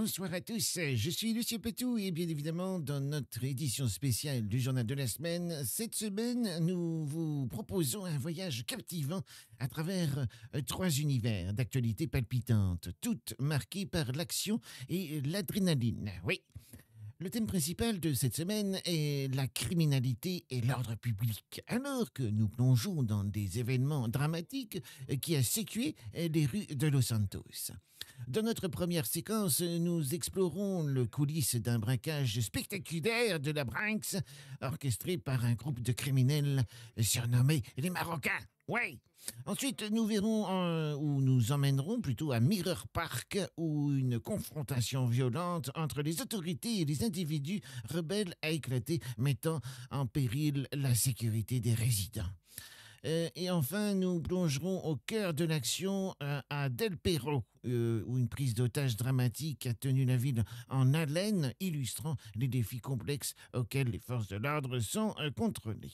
Bonsoir à tous, je suis Lucien Petou et bien évidemment dans notre édition spéciale du Journal de la Semaine, cette semaine nous vous proposons un voyage captivant à travers trois univers d'actualités palpitantes, toutes marquées par l'action et l'adrénaline. Oui, le thème principal de cette semaine est la criminalité et l'ordre public, alors que nous plongeons dans des événements dramatiques qui a sécué les rues de Los Santos. Dans notre première séquence, nous explorons le coulisses d'un braquage spectaculaire de la Bronx, orchestré par un groupe de criminels surnommés les Marocains. Ouais. Ensuite, nous verrons où nous emmènerons plutôt à Mirror Park, où une confrontation violente entre les autorités et les individus rebelles a éclaté, mettant en péril la sécurité des résidents. Et enfin, nous plongerons au cœur de l'action à Del Perro, où une prise d'otage dramatique a tenu la ville en haleine, illustrant les défis complexes auxquels les forces de l'ordre sont contrôlées.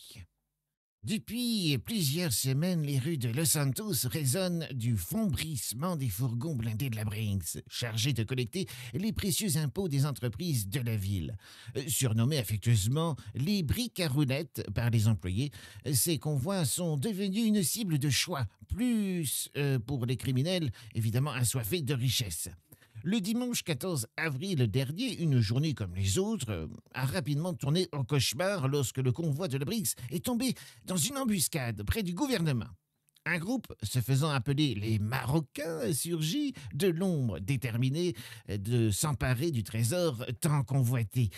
Depuis plusieurs semaines, les rues de Los Santos résonnent du fombrissement des fourgons blindés de la Brinks, chargés de collecter les précieux impôts des entreprises de la ville. Surnommés affectueusement les briques à roulettes par les employés, ces convois sont devenus une cible de choix, plus pour les criminels évidemment assoiffés de richesse. Le dimanche 14 avril dernier, une journée comme les autres, a rapidement tourné au cauchemar lorsque le convoi de la Briggs est tombé dans une embuscade près du gouvernement. Un groupe se faisant appeler les Marocains surgit de l'ombre, déterminé de s'emparer du trésor tant convoité.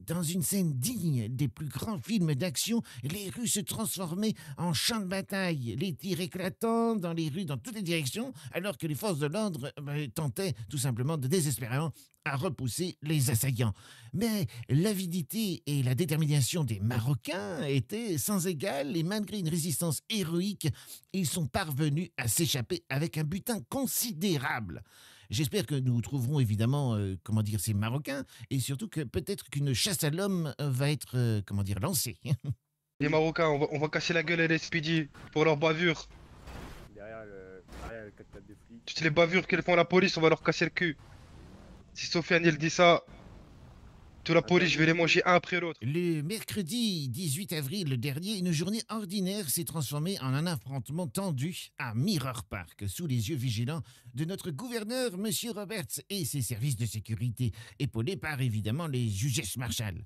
Dans une scène digne des plus grands films d'action, les rues se transformaient en champs de bataille, les tirs éclatants dans les rues dans toutes les directions, alors que les forces de l'ordre tentaient tout simplement désespérément à repousser les assaillants. Mais l'avidité et la détermination des Marocains étaient sans égal et malgré une résistance héroïque, ils sont parvenus à s'échapper avec un butin considérable. J'espère que nous trouverons évidemment, ces Marocains, et surtout que peut-être qu'une chasse à l'homme va être, lancée. Les Marocains, on va casser la gueule à l'SPD pour leur bavure. Derrière le 4x4 des flics. Toutes les bavures qu'elles font à la police, on va leur casser le cul. Si Sofiane il dit ça, toute la police, je vais les manger un après l'autre. Le mercredi 18 avril dernier, une journée ordinaire s'est transformée en un affrontement tendu à Mirror Park, sous les yeux vigilants de notre gouverneur, M. Roberts, et ses services de sécurité, épaulés par évidemment les US Marshal.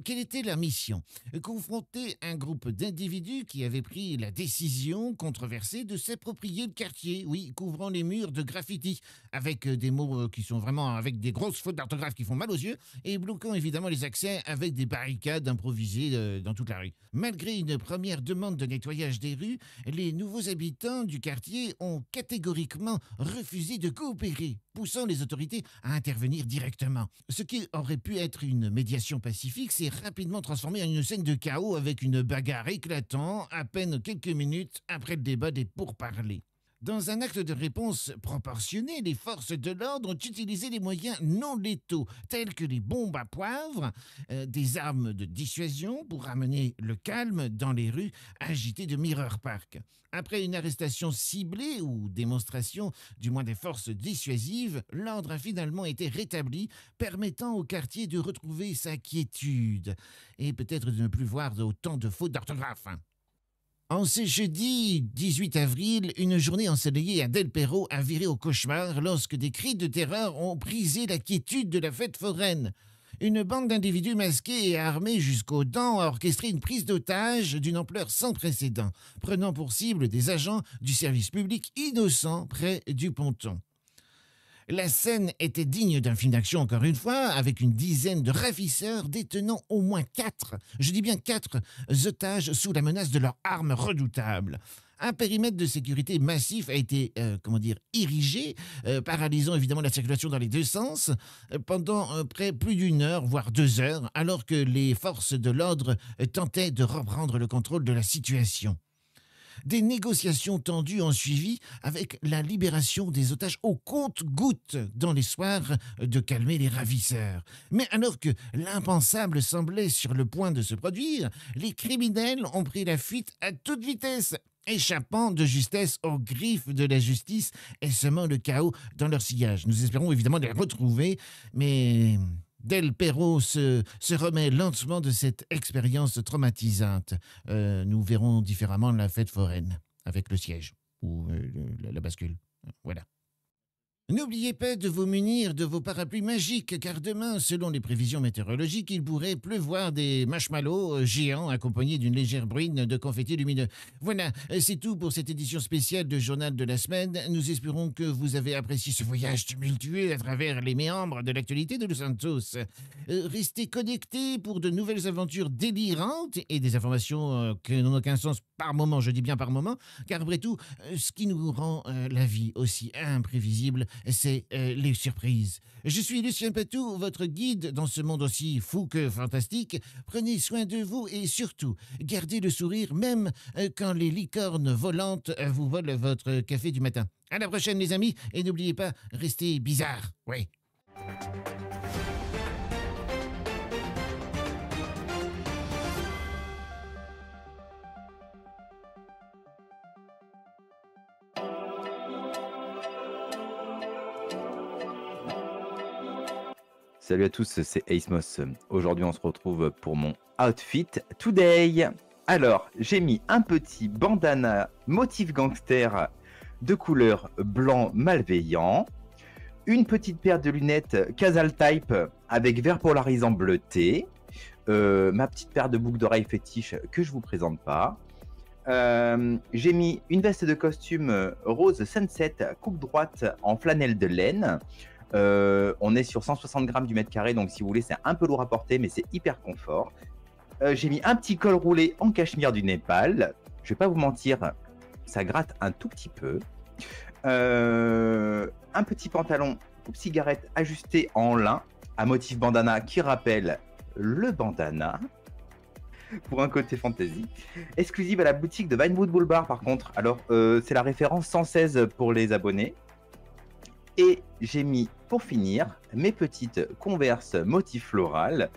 Quelle était leur mission? Confronter un groupe d'individus qui avaient pris la décision controversée de s'approprier le quartier, oui, couvrant les murs de graffiti, avec des mots qui sont vraiment avec des grosses fautes d'orthographe qui font mal aux yeux, et bloquant évidemment les accès avec des barricades improvisées dans toute la rue. Malgré une première demande de nettoyage des rues, les nouveaux habitants du quartier ont catégoriquement refusé de coopérer, poussant les autorités à intervenir directement. Ce qui aurait pu être une médiation pacifique s'est rapidement transformé en une scène de chaos avec une bagarre éclatant à peine quelques minutes après le débat des pourparlers. Dans un acte de réponse proportionné, les forces de l'ordre ont utilisé les moyens non létaux, tels que les bombes à poivre, des armes de dissuasion pour ramener le calme dans les rues agitées de Mirror Park. Après une arrestation ciblée ou démonstration, du moins des forces dissuasives, l'ordre a finalement été rétabli, permettant au quartier de retrouver sa quiétude et peut-être de ne plus voir autant de fautes d'orthographe. En ce jeudi 18 avril, une journée ensoleillée à Del Perro a viré au cauchemar lorsque des cris de terreur ont brisé la quiétude de la fête foraine. Une bande d'individus masqués et armés jusqu'aux dents a orchestré une prise d'otage d'une ampleur sans précédent, prenant pour cible des agents du service public innocents près du ponton. La scène était digne d'un film d'action encore une fois, avec une dizaine de ravisseurs détenant au moins 4, je dis bien 4, otages sous la menace de leurs armes redoutables. Un périmètre de sécurité massif a été, érigé, paralysant évidemment la circulation dans les deux sens, pendant plus d'une heure, voire 2 heures, alors que les forces de l'ordre tentaient de reprendre le contrôle de la situation. Des négociations tendues ont suivi avec la libération des otages au compte-gouttes dans l'espoir de calmer les ravisseurs. Mais alors que l'impensable semblait sur le point de se produire, les criminels ont pris la fuite à toute vitesse échappant de justesse aux griffes de la justice et semant le chaos dans leur sillage. Nous espérons évidemment les retrouver, mais Del Perro se remet lentement de cette expérience traumatisante. Nous verrons différemment la fête foraine avec le siège ou la bascule. Voilà. N'oubliez pas de vous munir de vos parapluies magiques, car demain, selon les prévisions météorologiques, il pourrait pleuvoir des marshmallows géants accompagnés d'une légère bruine de confettis lumineux. Voilà, c'est tout pour cette édition spéciale de Journal de la Semaine. Nous espérons que vous avez apprécié ce voyage tumultueux à travers les méandres de l'actualité de Los Santos. Restez connectés pour de nouvelles aventures délirantes et des informations qui n'ont aucun sens par moment, je dis bien par moment, car après tout, ce qui nous rend la vie aussi imprévisible, c'est les surprises. Je suis Lucien Patou, votre guide dans ce monde aussi fou que fantastique. Prenez soin de vous et surtout, gardez le sourire même quand les licornes volantes vous volent votre café du matin. À la prochaine les amis, et n'oubliez pas, restez bizarres. Oui. Salut à tous, c'est Acemos. Aujourd'hui, on se retrouve pour mon outfit today. Alors, j'ai mis un petit bandana motif gangster de couleur blanc malveillant, une petite paire de lunettes Casal Type avec verre polarisant bleuté, ma petite paire de boucles d'oreilles fétiche que je vous présente pas. J'ai mis une veste de costume rose Sunset coupe droite en flanelle de laine. On est sur 160 grammes du mètre carré, donc si vous voulez, c'est un peu lourd à porter, mais c'est hyper confort. J'ai mis un petit col roulé en cachemire du Népal. Je vais pas vous mentir, ça gratte un tout petit peu. Un petit pantalon coupe cigarette ajusté en lin à motif bandana qui rappelle le bandana. Pour un côté fantasy. Exclusive à la boutique de Vinewood Boulevard par contre. Alors, c'est la référence 116 pour les abonnés. Et j'ai mis, pour finir, mes petites Converse motif floral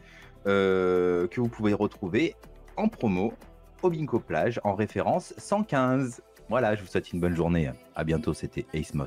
que vous pouvez retrouver en promo au Bingo Plage en référence 115. Voilà, je vous souhaite une bonne journée. À bientôt, c'était Acemos.